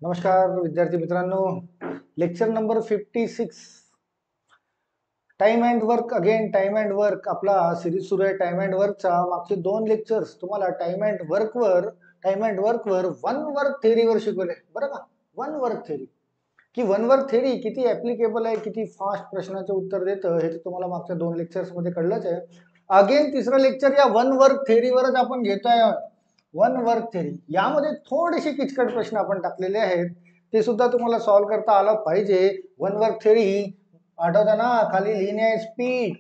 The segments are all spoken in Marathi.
नमस्कार विद्यार्थी मित्रांनो, lecture number 56 time and work again. Time and work आपला सिरीज सुरू आहे. टाइम अँड वर्कचा मागचे 2 लेक्चर्स तुम्हाला टाइम अँड वर्कवर वन वर्क थेअरीवर शिकवले बरं का. वन वर्क थेअरी की वन वर्क थेअरी किती ऍप्लिकेबल आहे, किती फास्ट प्रश्नाचे उत्तर देतं हे तर तुम्हाला मागच्या 2 लेक्चर्स मध्ये कळलंच आहे. अगेन तिसरं लेक्चर या वन वर्क थेअरीवरच आपण घेतोय. वन वर्क थेअरी यामध्ये थोडेसे किचकट प्रश्न आपण टाकलेले आहेत, ते सुद्धा तुम्हाला सॉल्व्ह करता आलं पाहिजे. वन वर्क थेअरी आठवता ना, खाली लिहिणे आहे स्पीड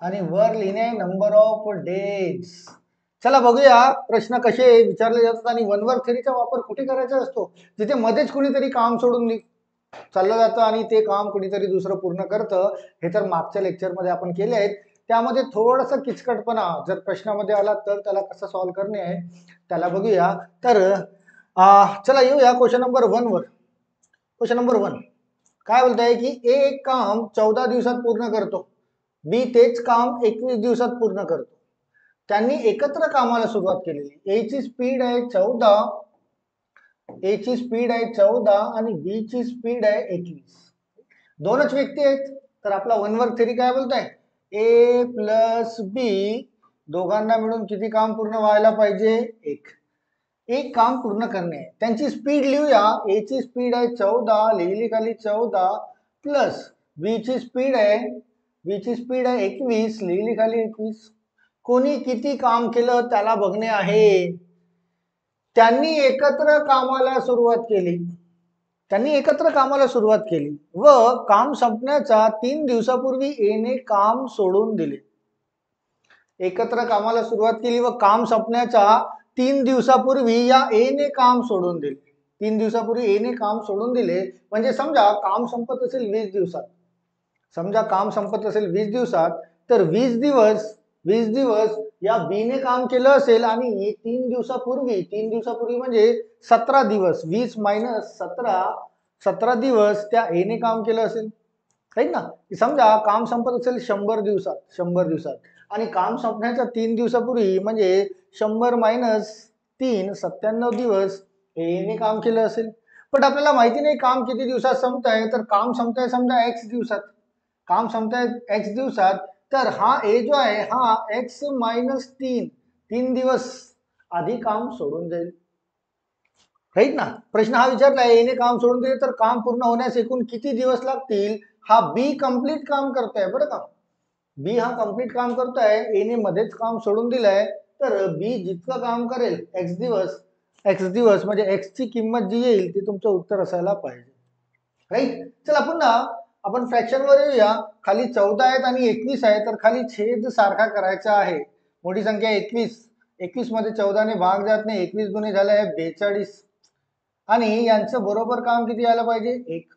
आणि वर लिहिणे आहे नंबर ऑफ डेज. चला बघूया प्रश्न कसे विचारले जातात आणि वन वर्क थेअरीचा वापर कुठे करायचा असतो. जिथे मध्येच कुणीतरी काम सोडून चाललं जातं आणि ते काम कुणीतरी दुसरं पूर्ण करतं. हे तर मागच्या लेक्चरमध्ये आपण केले आहेत. त्यामध्ये थोडासा किचकटपणा जर प्रश्नामध्ये आला तर त्याला कसं सॉल्व्ह करणे आहे त्याला बघूया. तर चला येऊया क्वेश्चन नंबर 1 वर. क्वेश्चन नंबर 1 काय बोलत आहे की ए एक काम 14 दिवसात पूर्ण करतो, बी तेच काम 21 दिवसात पूर्ण करतो. त्यांनी एकत्र कामाला सुरुवात केलेली. ए ची स्पीड आहे 14 आणि बी ची स्पीड आहे 21. दोनच व्यक्ती आहेत. तर आपला वन वर्क थेरी काय बोलताय, ए प्लस बी दोघांना मिळून किती काम पूर्ण व्हायला पाहिजे, एक काम पूर्ण करणे. त्यांची स्पीड लिहूया. ए ची स्पीड आहे 14 लिहिली खाली 14 प्लस बी ची स्पीड आहे 21 लिहिली खाली 21. कोणी किती काम केलं त्याला बघणे आहे. त्यांनी एकत्र कामाला सुरुवात केली व काम संपण्याच्या 3 दिवसापूर्वी एने काम सोडून दिले. एकत्र कामाला सुरुवात केली व काम संपण्याच्या 3 दिवसापूर्वी या एने काम सोडून दिले. 3 दिवसापूर्वी एने काम सोडून दिले म्हणजे समजा काम संपत असेल 20 दिवसात, तर 20 दिवस या बीने काम केलं असेल आणि 3 दिवसापूर्वी म्हणजे 17 दिवस, 20 मायनस 17 दिवस त्या एने काम केलं असेल. राईट ना. समजा काम संपत असेल 100 दिवसात आणि काम संपण्याच्या 3 दिवसापूर्वी म्हणजे 100 मायनस 3 97 दिवस एने काम केलं असेल. पण आपल्याला माहिती नाही काम किती दिवसात संपत आहे. तर काम संपत आहे समजा एक्स दिवसात, तर हा ए जो आहे हा एक्स मायनस 3 दिवस आधी काम सोडून जाईल. राईट ना. प्रश्न हा विचारलाय एने काम सोडून दिले तर काम पूर्ण होण्यास एकूण किती दिवस लागतील. हा बी कंप्लीट काम करतोय बरं का. बी हा कंप्लीट काम करतोय, एने मध्येच काम सोडून दिलंय. तर बी जितकं काम करेल एक्स दिवस म्हणजे एक्स ची किंमत जी येईल ती तुमचं उत्तर असायला पाहिजे. राईट. चला पुन्हा आपण फ्रॅक्शन वर येऊया. खाली 14 आहेत आणि 21 आहे, तर खाली छेद सारखा करायचा आहे. मोठी संख्या 21 मध्ये 14 ने भाग जात नाही. 21 गुणे झाले आहे 42 आणि यांचं बरोबर काम किती यायला पाहिजे 1.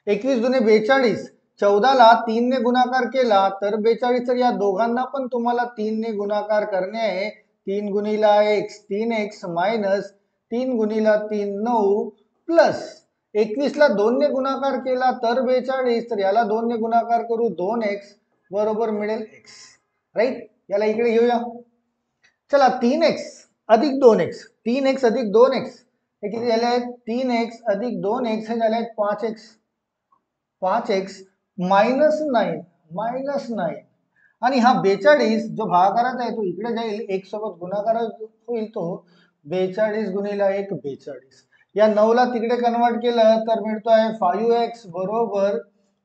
21 दुने 42. 14 ला 3 ने गुणाकार केला तर 42. तर या दोघांना पण तुम्हाला 3 ने गुणाकार करणे आहे. 3 गुणिला x 3x मायनस 3 गुणिला 3 9 प्लस 21 ला 2 ने गुणाकार केला तर 42. तर याला 2 ने गुणाकार करू 2x बरोबर मिळेल x. राईट. याला इकडे घेऊया. चला 3x अधिक 2x हे किती झाले आहेत 3x अधिक 2x हे झाले आहेत 5x मायनस 9 आणि हा 42 जो भागाकारात आहे तो इकडे जाईल, एक सोबत गुणाकार होईल, तो 42 गुणिला 1 42. या 9 ला तिकडे कन्वर्ट केलं तर मिळतो आहे 5x बरोबर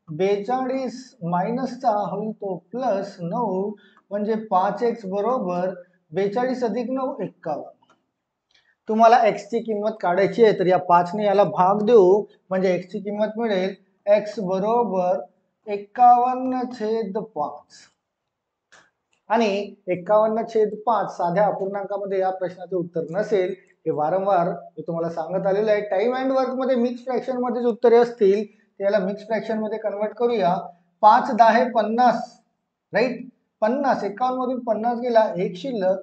42 मायनसचा होईल तो प्लस 9 म्हणजे 5x बरोबर 42 अधिक 9 51. तुम्हाला x ची किंमत काढायची आहे तर या 5 ने याला भाग देऊ म्हणजे x ची किंमत मिळेल x बरोबर 51/5 आणि 51/5 साध्या अपूर्णांकामध्ये या प्रश्नाचे उत्तर नसेल. हे वारंवार मी तुम्हाला सांगत आलेलं आहे. टाइम अँड वर्क मध्ये मिक्स फ्रॅक्शन मध्येच उत्तरे असतील, त्याला मिक्स फ्रॅक्शन मध्ये कन्वर्ट करूया. 5 10 50. राईट. 50 51 मधून 50 गेला, एक शिल्लक,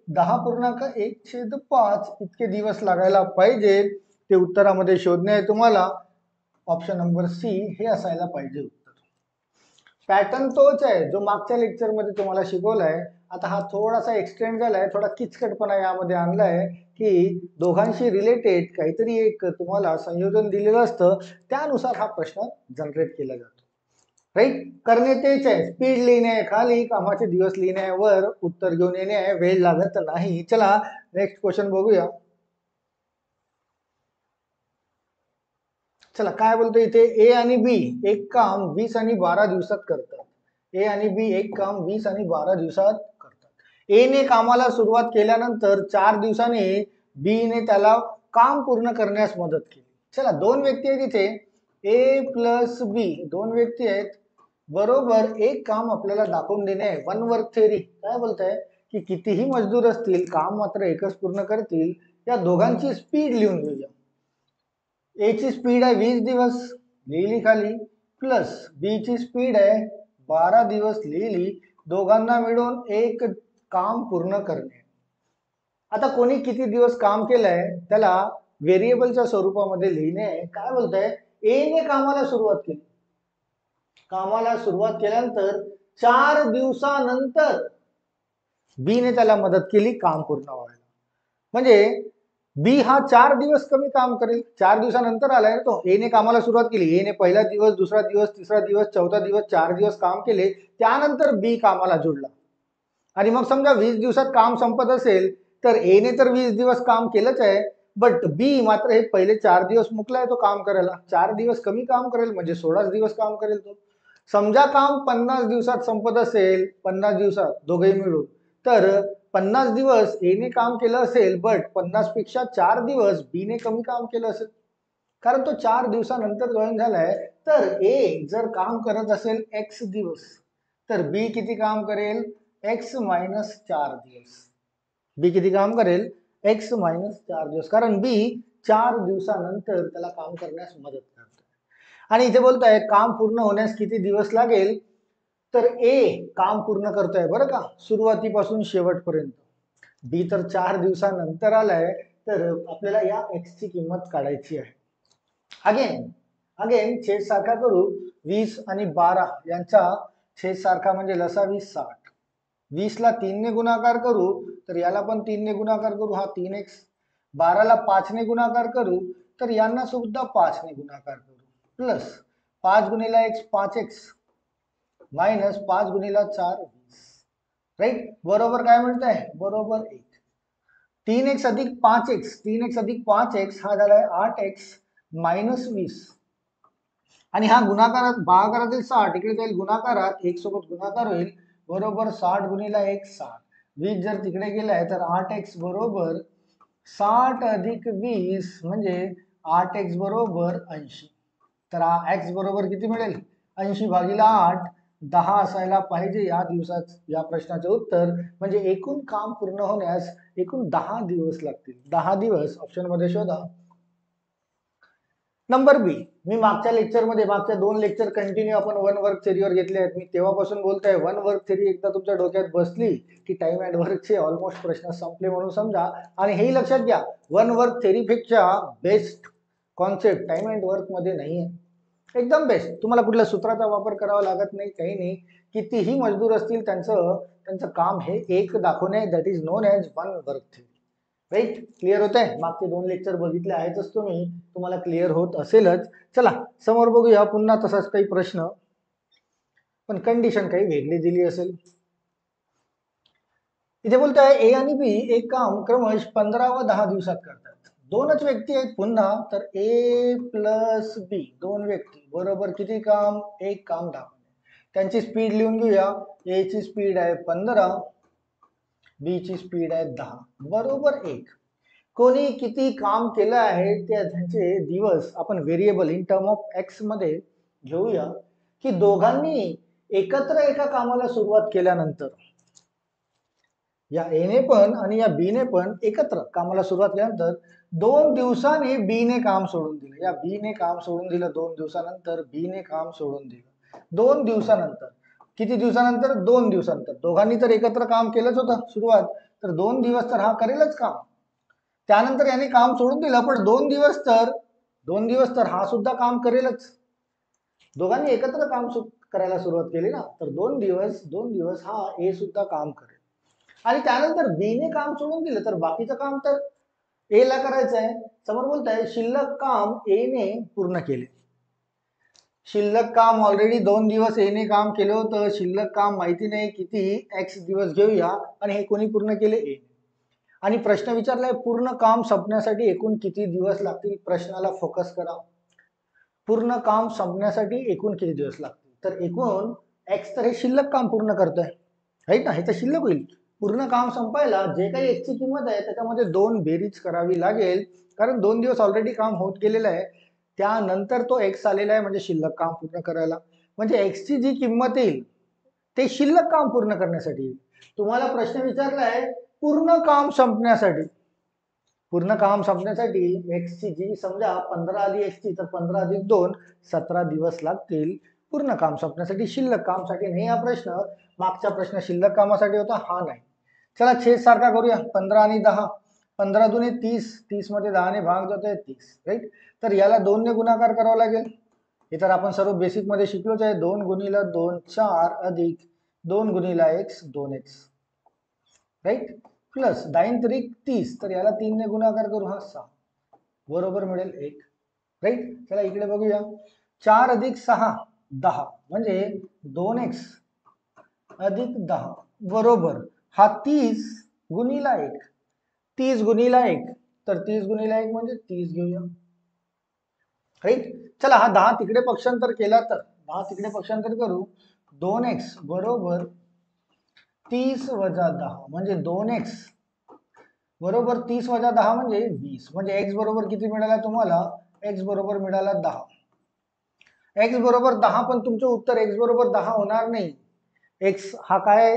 10.1/5 इतके दिवस लागायला पाहिजे. ते उत्तरामध्ये शोधणे आहे तुम्हाला. ऑप्शन नंबर सी हे असायला पाहिजे उत्तर. पॅटर्न तोच आहे जो मागच्या लेक्चर मध्ये तुम्हाला शिकवलाय. आता हा थोडासा एक्सटेंड झालाय, थोडा किचकटपणा यामध्ये आणलाय. की दोघांशी रिलेटेड काहीतरी एक तुम्हाला संयोजन दिलेलं असतं, त्यानुसार हा प्रश्न जनरेट केला जातो. राईट, करणे तेच आहे, स्पीड लिहिणे आहे खाली, कामाचे दिवस लिहिणे आहे वर, उत्तर घेऊन येणे आहे, वेळ लागत नाही. चला नेक्स्ट क्वेश्चन बघूया. चला काय बोलतो इथे, ए आणि बी एक काम 20 आणि 12 दिवसात करतात. ए आणि बी एक काम 20 आणि 12 दिवसात करतात. ए ने कामाला सुरुवात केल्यानंतर 4 दिवसांनी बी ने त्याला काम पूर्ण करण्यास मदत केली. चला दोन व्यक्ती आहेत इथे, ए प्लस बी, दोन व्यक्ती आहेत, बरोबर एक काम आपल्याला दाखवून देणे आहे. वन वर्क थेअरी काय बोलताय की कितीही मजदूर असतील काम मात्र एकच पूर्ण करतील. या दोघांची स्पीड लिहून घेऊया. ए ची स्पीड आहे 20 दिवस, लिहिली खाली, प्लस बी ची स्पीड आहे 12 दिवस, लिहिली. दोघांना मिळून एक काम पूर्ण करणे. आता कोणी किती दिवस काम केलंय त्याला व्हेरिएबलच्या स्वरूपामध्ये लिहिणे. काय बोलताय, ए ने कामाला सुरुवात केली, कामाला सुरुवात केल्यानंतर 4 दिवसानंतर बी ने त्याला मदत केली काम पूर्ण व्हायला. म्हणजे बी हा 4 दिवस कमी काम करेल. 4 दिवसानंतर आलाय तो, ए ने कामाला सुरुवात केली, ए ने पहिला दिवस, दुसरा दिवस, तिसरा दिवस, चौथा दिवस, 4 दिवस काम केले, त्यानंतर बी कामाला जुळला. आणि मग समजा 20 दिवसात काम संपत असेल तर ए ने तर 20 दिवस काम केलंच आहे, बट बी मात्र हे पहिले 4 दिवस मुकलाय तो काम करायला, 4 दिवस कमी काम करेल, म्हणजे 16 दिवस काम करेल तो. समजा काम 50 दिवसात संपत असेल, 50 दिवसात दोघेही मिळून, तर 50 दिवस ए ने काम केलं असेल, बट 50 पेक्षा 4 दिवस बी ने कमी काम केलं असेल, कारण तो 4 दिवसानंतर जॉईन झालाय. तर ए जर काम करत असेल एक्स दिवस, तर बी किती काम करेल, एक्स मायनस 4 दिवस. बी किती काम करेल, एक्स मायनस 4 दिवस, कारण बी 4 दिवसानंतर त्याला काम करण्यास मदत करतो. आणि इथे बोलताय काम पूर्ण होण्यास किती दिवस लागेल, तर ए काम पूर्ण करतोय बरं का सुरुवातीपासून शेवटपर्यंत. बी तर 4 दिवसानंतर आलाय, तर आपल्याला या एक्स ची किंमत काढायची आहे. अगेन अगेन छेद सारखा करू, 20 आणि 12 यांचा छेद सारखा म्हणजे लसा 20 60. 20 ला 3 ने गुणाकार करू तर याला पण 3 ने गुणाकार करू, हा 3x. 12 ला 5 ने गुणाकार करू तर यांना सुद्धा 5 ने गुणाकार करू, प्लस 5 गुणिला x 5x, मायनस 5 गुणिला 4 20. राईट, बरोबर काय म्हणताय, बरोबर 1. 3x अधिक 5x, 3x अधिक 5x हा झालाय 8x मायनस 20. आणि हा गुणाकारात भागाकारातील 60 इकडे जाईल गुणाकारात, एक सोबत गुणाकार होईल, बरोबर 60 गुणिला 1 60. 20 जर तिकडे गेलाय तर 8x बरोबर 60 अधिक 20 म्हणजे 8x बरोबर 80. तर x बरोबर किती मिळेल, 80 भागिला 8, 10 असायला पाहिजे या दिवसात या प्रश्नाचे उत्तर. म्हणजे एकूण काम पूर्ण होण्यास एकूण 10 दिवस लागतील. 10 दिवस ऑप्शन मध्ये शोधा. नंबर बी, मी मागच्या लेक्चरमध्ये मागच्या 2 लेक्चर कंटिन्यू आपण वन वर्क थेरीवर घेतले आहेत. मी तेव्हापासून बोलतोय वन वर्क थेरी एकदा तुमच्या डोक्यात बसली की टाइम अँड वर्कचे ऑलमोस्ट प्रश्न संपले म्हणून समजा. आणि हेही लक्षात घ्या, वन वर्क थेरीपेक्षा best concept time and work मध्ये नाहीये. एकदम बेस्ट, तुम्हाला कुठल्या सूत्राचा वापर करावा लागत नाही, काही नाही. कितीही मजदूर असतील त्यांचं काम हे एक दाखवणे, that is known as one work theory. Right, clear होत आहे. मागचे 2 लेक्चर बघितले आहेतच तुम्ही, तुम्हाला क्लिअर होत असेलच. चला समोर बघूया पुन्हा तसाच काही प्रश्न, पण कंडिशन काही वेगळी दिली असेल. इथे बोलताय ए आणि बी एक काम क्रमश 15 व 10 दिवसात करतात. दोनच व्यक्ती आहेत पुन्हा, तर ए प्लस बी, दोन व्यक्ती, बरोबर किती काम, एक काम दाखवणे. त्यांची स्पीड लिहून घेऊया. ए ची स्पीड आहे 15, बी ची स्पीड आहे 10, बरोबर 1. कोणी किती काम केलं आहे त्यांचे दिवस आपण variable in term of x मध्ये घेऊया. की दोघांनी एकत्र एका कामाला सुरुवात केल्यानंतर, या ए ने पण आणि या बी ने पण एकत्र कामाला सुरुवात केल्यानंतर 2 दिवसांनी बी ने काम सोडून दिलं. या बी ने काम सोडून दिलं 2 दिवसानंतर, बी ने काम सोडून दिलं 2 दिवसानंतर. किती दिवसानंतर, 2 दिवसानंतर. दोघांनी तर एकत्र काम केलंच होतं सुरुवात, तर 2 दिवस तर हा करेलच काम. त्यानंतर याने काम सोडून दिलं, पण 2 दिवस तर हा सुद्धा काम करेलच. दोघांनी एकत्र काम करायला सुरुवात केली ना, तर 2 दिवस हा ए सुद्धा काम करेल. आणि त्यानंतर बी ने काम सोडून दिलं तर बाकीचं काम तर ए ला करायचं आहे, समोर बोलताय शिल्लक काम ए ने पूर्ण केले. शिल्लक काम ऑलरेडी 2 दिवस ए ने काम केलं होतं, शिल्लक काम माहिती नाही किती, एक्स दिवस घेऊया आणि हे कोणी पूर्ण केले ए. आणि प्रश्न विचारलाय पूर्ण काम संपण्यासाठी एकूण किती दिवस लागतील. प्रश्नाला फोकस करा. पूर्ण काम संपण्यासाठी एकूण किती दिवस लागतील. तर एकूण एक्स तर हे शिल्लक काम पूर्ण करतोय राईट ना, हे तर शिल्लक होईल. पूर्ण काम संपायला जे काही एक्स ची किंमत आहे त्याच्यामध्ये 2 बेरीज करावी लागेल, कारण 2 दिवस ऑलरेडी काम होत गेलेलं आहे. त्यानंतर तो एक्स आलेला आहे म्हणजे शिल्लक काम पूर्ण करायला. म्हणजे एक्स ची जी किंमत येईल ते शिल्लक काम पूर्ण करण्यासाठी येईल. तुम्हाला प्रश्न विचारलाय पूर्ण काम संपण्यासाठी. पूर्ण काम संपण्यासाठी एक्स ची जी समजा 15 आली एक्स ची, तर 15 अधिक 2 17 दिवस लागतील पूर्ण काम संपण्यासाठी. शिल्लक कामसाठी नाही हा प्रश्न. मागचा प्रश्न शिल्लक कामासाठी होता, हा नाही. चला छेद सारखा करूया. 15 आणि 10, 15 दुने 30, 30 मध्ये 10 ने भाग जातोय 30 राईट. तर याला 2 ने गुणाकार करावा लागेल. हे तर आपण सर्व बेसिक मध्ये शिकलोच आहे. 2 गुणिला 2 4 अधिक 2 गुणिला x 2x राईट, प्लस 9 त्रिक 30, तर याला 3 ने गुणाकार करू, हा 6 बरोबर मिळेल 1 राईट. चला इकडे बघूया. 4 अधिक 6 10 म्हणजे 2x अधिक 10 बरोबर हा 30 गुणिला 1, 30 गुणिला 1, तर 30 गुणिला 1 म्हणजे 30 घेऊया राईट. चला हा 10 तिकडे पक्षांतर केला तर 10 तिकडे पक्षांतर करू. 2x बरोबर 30 वजा 10 म्हणजे 2x बरोबर 30 वजा 10 म्हणजे 20. म्हणजे x बरोबर किती मिळाला तुम्हाला, x बरोबर मिळाला 10. x बरोबर 10, पण तुमचं उत्तर x बरोबर 10 होणार नाही. x हा काय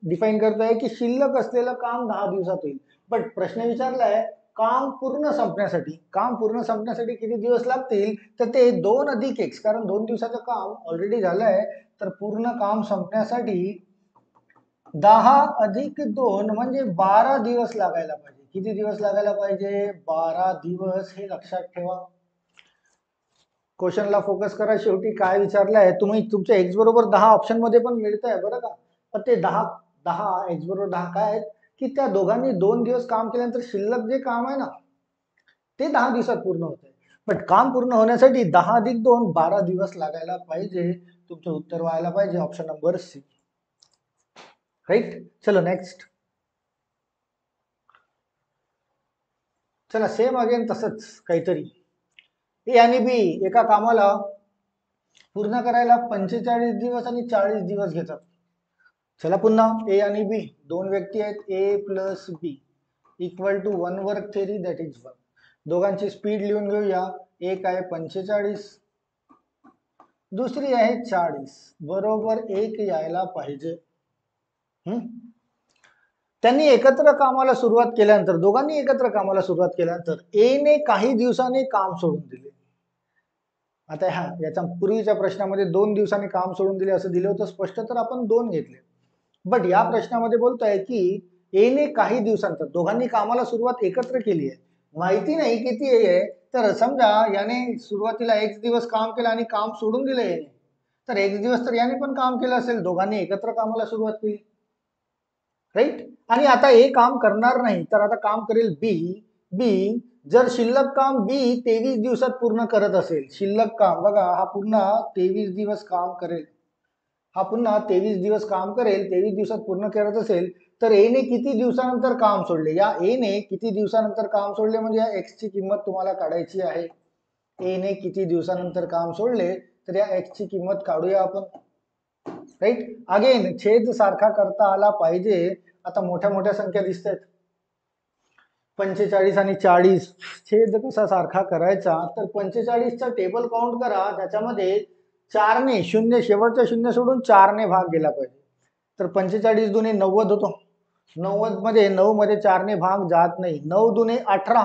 डिफाइन करतोय की शिल्लक असलेलं काम 10 दिवसात होईल. पण प्रश्न विचारलाय काम पूर्ण संपण्यासाठी. काम पूर्ण संपण्यासाठी किती दिवस लागतील, तर ते 2 अधिक x, कारण 2 दिवसाचं काम ऑलरेडी झालंय. तर पूर्ण काम संपण्यासाठी 10 अधिक 2 म्हणजे 12 दिवस लागायला पाहिजे. किती दिवस लागायला पाहिजे, 12 दिवस. हे लक्षात ठेवा. क्वेश्चनला फोकस करा. शेवटी काय विचारलंय, तुम्ही तुमच्या x बरोबर 10 ऑप्शन मध्ये पण मिळतंय बरं का, पण ते 10 x बरोबर 10 काय आहेत की त्या दोघांनी 2 दिवस काम केल्यानंतर शिल्लक जे काम आहे ना ते 10 दिवसात पूर्ण होते. पण काम पूर्ण होण्यासाठी 10 अधिक 2 12 दिवस लागायला पाहिजे. तुमचं उत्तर व्हायला पाहिजे ऑप्शन नंबर सी राईट. चलो नेक्स्ट. चला सेम अगेन तसंच काहीतरी. ए आणि बी एका कामाला पूर्ण करायला 45 दिवस आणि 40 दिवस घेतात. चला पुन्हा ए आणि बी दोन व्यक्ती आहेत. A plus B equal to 1 work theory that is 1. दोघांची स्पीड लिहून घेऊया. एक आहे 45, दुसरी आहे 40, बरोबर 1 यायला पाहिजे. त्यांनी एकत्र कामाला सुरुवात केल्यानंतर, दोघांनी एकत्र कामाला सुरुवात केल्यानंतर ए ने काही दिवसांनी काम सोडून दिले. आता हा याच्या पूर्वीच्या प्रश्नामध्ये 2 दिवसांनी काम सोडून दिले असं दिलं होतं स्पष्ट, तर आपण 2 घेतले. बट या प्रश्नामध्ये बोलतोय की ए ने काही दिवसांतर, दोघांनी कामाला सुरुवात एकत्र केली आहे, माहिती नाही किती ए आहे. तर समजा याने सुरुवातीला x दिवस काम केलं आणि काम सोडून दिलं याने, तर x दिवस तर याने पण काम केलं असेल. दोघांनी एकत्र कामाला सुरुवात केली राईट. आणि आता ए काम करणार नाही, तर आता काम करेल बी. बी जर शिल्लक काम बी 23 दिवसात पूर्ण करत असेल, शिल्लक काम बघा हा पुन्हा 23 दिवस काम करेल, हा पुन्हा 23 दिवस काम करेल, 23 दिवसात पूर्ण करत असेल, तर ए ने किती दिवसानंतर काम सोडले. या ए ने किती दिवसानंतर काम सोडले म्हणजे या एक्स ची किंमत तुम्हाला काढायची आहे. ए ने किती दिवसानंतर काम सोडले, तर या एक्स ची किंमत काढूया आपण राईट. अगेन छेद सारखा करता आला पाहिजे. आता मोठ्या मोठ्या संख्या दिसत आहेत, 45 आणि 40. छेद कसा सारखा करायचा, तर 45चा टेबल काउंट करा, त्याच्यामध्ये 4 ने शून्य, शेवटचा शून्य सोडून 4 ने भाग गेला पाहिजे. तर 45 दुने 90 होतो. 90 मध्ये 9 मध्ये 4 ने भाग जात नाही. 9 दुने 18,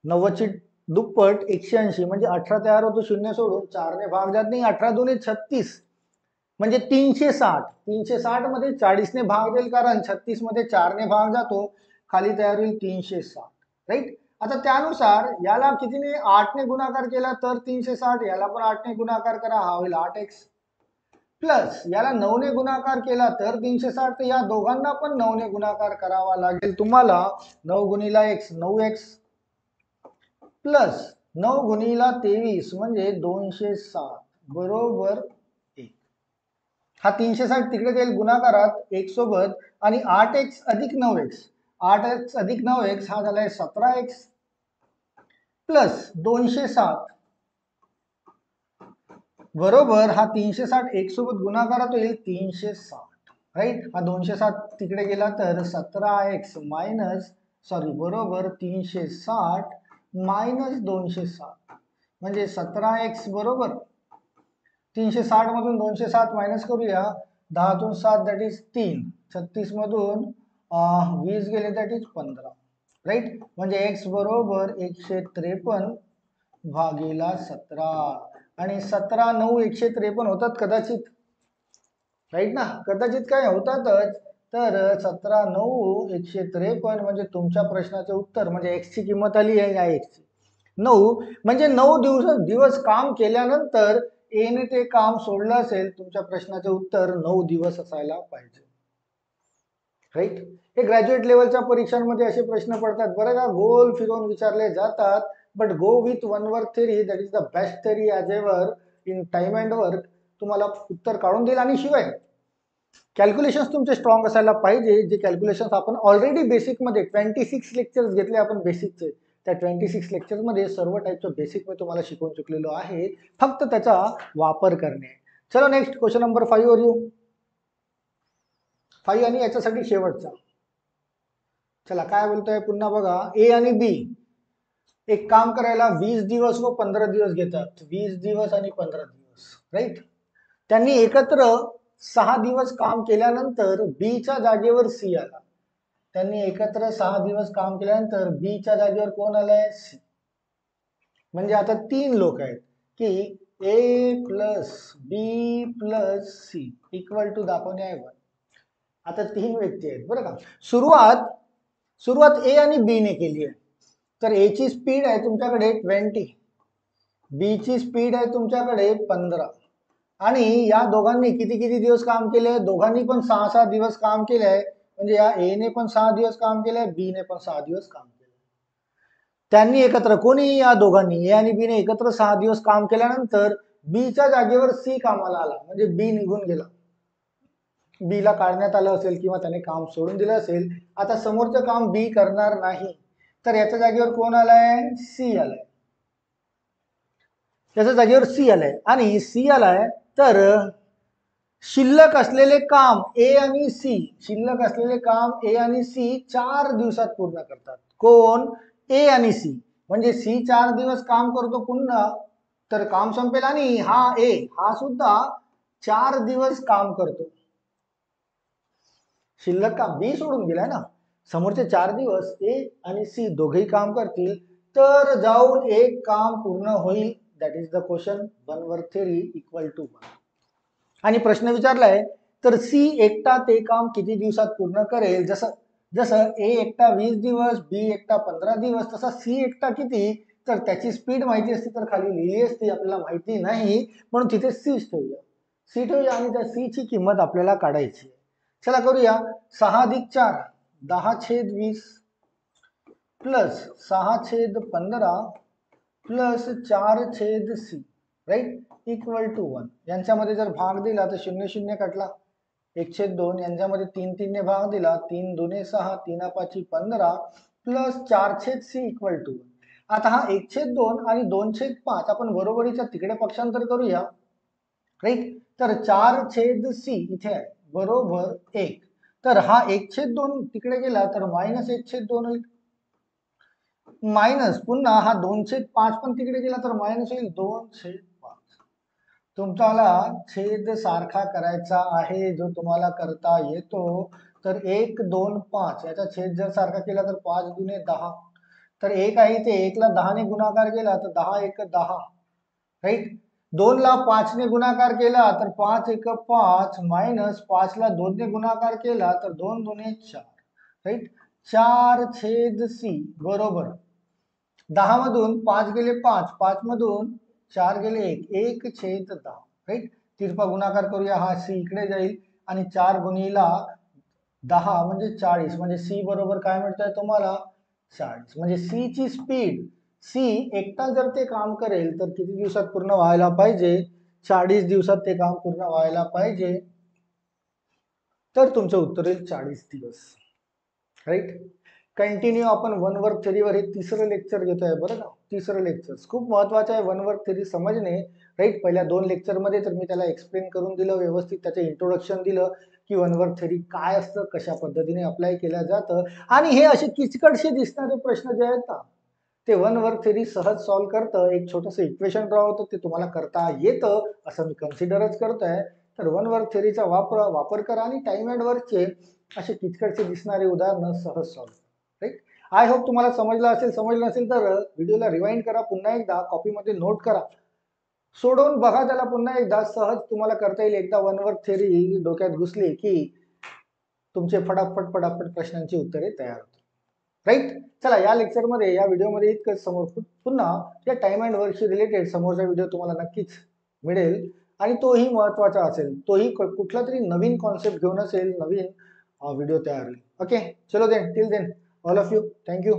90 ची दुप्पट 180 म्हणजे 18 तयार होतो. शून्य सोडून 4 ने भाग जात नाही. 18 दुने 36 म्हणजे 360. 360 मध्ये 40 ने भाग देईल, कारण 36 मध्ये 4 ने भाग जातो. खाली तयार होईल 360 राईट. आता त्यानुसार याला कितीने 8 ने गुणाकार केला तर 360, याला पण 8 ने गुणाकार करा, हा होईल 8x प्लस याला 9 ने गुणाकार केला तर 360, तर या दोघांना पण 9 ने गुणाकार करावा लागेल तुम्हाला. 9 गुणिला x 9x प्लस 9 गुणिला 23 म्हणजे 260 बरोबर 1. हा 360 तिकडे जाईल गुणाकारात 1 सोबत आणि 8x अधिक 9x 8x अधिक 9x हा झालाय 17x प्लस 260 बरोबर हा 360 एक सोबत गुणाकारात होईल 360, राईट. हा 260 तिकडे गेला तर 17x बरोबर 360 मायनस 260 म्हणजे 17x बरोबर 360 मधून 260 मायनस करूया. 10 तून 7 दॅट इज 3, 36 मधून 20 गेले दॅट इज 15, राईट. म्हणजे x बरोबर 153 भागीला 17 आणि 17 9 153 होतात कदाचित, राईट ना. कदाचित काय होतातच. तर 17 9 153 म्हणजे तुमच्या प्रश्नाचे उत्तर म्हणजे x ची किंमत आली आहे या x ची 9 म्हणजे 9 दिवस काम केल्यानंतर a ने ते काम सोडलं असेल. तुमच्या प्रश्नाचे उत्तर 9 दिवस असायला पाहिजे, राईट. हे ग्रॅज्युएट लेवलच्या परीक्षांमध्ये असे प्रश्न पडतात बरं का, गोल फिरवून विचारले जातात. But go with one work theory, that is the best theory as ever in time and work. तुम्हाला उत्तर काढून देईल आणि शिवाय कॅल्क्युलेशन्स तुमचे स्ट्रॉंग असायला पाहिजे. जे कॅल्क्युलेशन्स आपण ऑलरेडी बेसिकमध्ये 26 लेक्चर्स घेतले आपण बेसिकचे. त्या 26 लेक्चर्समध्ये सर्व टाईपच्या बेसिक मी तुम्हाला शिकवून चुकलेलो आहे, फक्त त्याचा वापर करणे. चलो नेक्स्ट क्वेश्चन नंबर 5 वर येऊ. 5 आणि याच्यासाठी शेवटचा. चला काय बोलतोय पुन्हा बघा. ए आणि बी एक काम करायला 20 दिवस व 15 दिवस घेतात. 20 दिवस आणि 15 दिवस, राईट. त्यांनी एकत्र 6 दिवस काम केल्यानंतर बी च्या जागेवर सी आला. त्यांनी एकत्र 6 दिवस काम केल्यानंतर बी च्या जागेवर कोण आलाय? सी. म्हणजे आता 3 लोक आहेत की A plus B plus C equal to दाखवणे आहे 1. आता 3 व्यक्ती आहेत बरं का. सुरुवात ए आणि बी ने केली आहे. तर ए ची स्पीड आहे तुमच्याकडे 20, बी ची स्पीड आहे तुमच्याकडे 15 आणि या दोघांनी किती दिवस काम केले? दोघांनी पण 6 दिवस काम केले आहे. म्हणजे या ए ने पण 6 दिवस काम केले, बी ने पण 6 दिवस काम केले. त्यांनी एकत्र कोणी या दोघांनी ए आणि बी ने एकत्र 6 दिवस काम केल्यानंतर बी च्या जागेवर सी कामाला आला. म्हणजे बी निघून गेला, बी ला काढण्यात आलं असेल किंवा त्याने काम सोडून दिलं असेल. आता समोरचं काम बी करणार नाही, तर याच्या जागेवर कोण आलाय? सी आलाय. याच्या जागेवर सी आलाय आणि सी आलाय. तर शिल्लक असलेले काम ए आणि सी, शिल्लक असलेले काम ए आणि सी 4 दिवसात पूर्ण करतात. कोण? ए आणि सी. म्हणजे सी 4 दिवस काम करतो पुन्हा तर काम संपेल आणि हा ए हा सुद्धा 4 दिवस काम करतो. शिल्लक काम बी सोडून गेलाय ना. समोरचे 4 दिवस ए आणि सी दोघेही काम करतील तर जाऊन एक काम पूर्ण होईल. That is the question. One work theory equal to 1. आणि प्रश्न विचारलाय तर सी एकटा ते काम किती दिवसात पूर्ण करेल? जसं ए एकटा 20 दिवस, बी एकटा 15 दिवस, तसा सी एकटा किती? तर त्याची स्पीड माहिती असती तर खाली लिहिली असती, आपल्याला माहिती नाही म्हणून तिथे सी ठेवूया आणि त्या सी ची किंमत आपल्याला काढायची. चला करूया. 6 अधिक 4 10/20 plus 6/15 plus 4/c, right, equal to 1. यांच्यामध्ये जर भाग दिला तर 0 0 कटला, 1/2. यांच्यामध्ये 3 3 ने भाग दिला, 3 2 6, 3 5 15 प्लस 4/c इक्वल टू 1. आता हा 1/2 आणि 2/5 आपण बरोबरीच्या तिकडे पक्षांतर करूया, राईट. तर 4/c इथे आहे बरोबर 1. तर हा 1/2 तिकडे गेला तर मायनस 1/2 होईल. मायनस पुन्हा हा 2/5 पण तिकडे गेला तर मायनस होईल 2/5. तुम्हाला छेद सारखा करायचा आहे जो तुम्हाला करता येतो. तर 1 2 5 याचा छेद जर सारखा केला तर 5 दुने 10. तर 1 आहे ते 1 ला 10 ने गुणाकार केला तर 10 1 10, राईट. 2 ला 5 ने गुणाकार केला तर 5 1 5 मायनस 5 ला 2 ने गुणाकार केला तर 2 दुने 4, राईट. 4/c बरोबर 10 मधून 5 गेले 5, 5 मधून 4 गेले 1, 1/10, राईट. तिरपा गुणाकार करूया, हा सी इकडे जाईल आणि 4 गुणिला 10 म्हणजे 40, म्हणजे सी बरोबर काय मिळतंय तुम्हाला 40. म्हणजे सी ची स्पीड, सी एकटा जर ते काम करेल तर किती दिवसात पूर्ण व्हायला पाहिजे, 40 दिवसात ते काम पूर्ण व्हायला पाहिजे. तर तुमचं उत्तर येईल 40 दिवस. राईट. कंटिन्यू आपण वन वर्क थेरीवर हे तिसरं लेक्चर घेतोय बरं का. तिसरं लेक्चर खूप महत्वाचं आहे वन वर्क थेरी समजणे. राईट. पहिल्या 2 लेक्चरमध्ये तर मी त्याला एक्सप्लेन करून दिलं, व्यवस्थित त्याचं इंट्रोडक्शन दिलं की वन वर्क थेरी काय असतं, कशा पद्धतीने अप्लाय केलं जातं, आणि हे असे किचकटसे दिसणारे प्रश्न जे आहेत ना ते वन वर्क थेरी सहज सॉल्व्ह करतं. एक छोटंसं इक्वेशन ड्रॉ होतं, ते तुम्हाला करता येतं असं मी कन्सिडरच करतोय. तर वन वर्क थेरीचा वापर करा आणि टाइम अँड वर्कचे असे किचकटचे दिसणारे उदाहरणं सहज सॉल्व्ह. राईट. आय होप तुम्हाला समजलं असेल. समजलं नसेल तर व्हिडिओला रिवाइंड करा, पुन्हा एकदा कॉपीमध्ये नोट करा, सोडवून बघा त्याला पुन्हा एकदा, सहज तुम्हाला करता येईल. एकदा वन वर्क थेरी डोक्यात घुसली की तुमचे फटाफट फटाफट प्रश्नांची उत्तरे तयार होतात. राईट. चला, या लेक्चरमध्ये, या व्हिडिओमध्ये इतकंच. समोर पुन्हा या टाइम अँड वर्कशी रिलेटेड समोरचा व्हिडिओ तुम्हाला नक्कीच मिळेल आणि तोही महत्वाचा असेल. तोही कुठला तरी नवीन कॉन्सेप्ट घेऊन असेल, नवीन व्हिडिओ तयार होईल. ओके, चलो then, till then, all of you, thank you.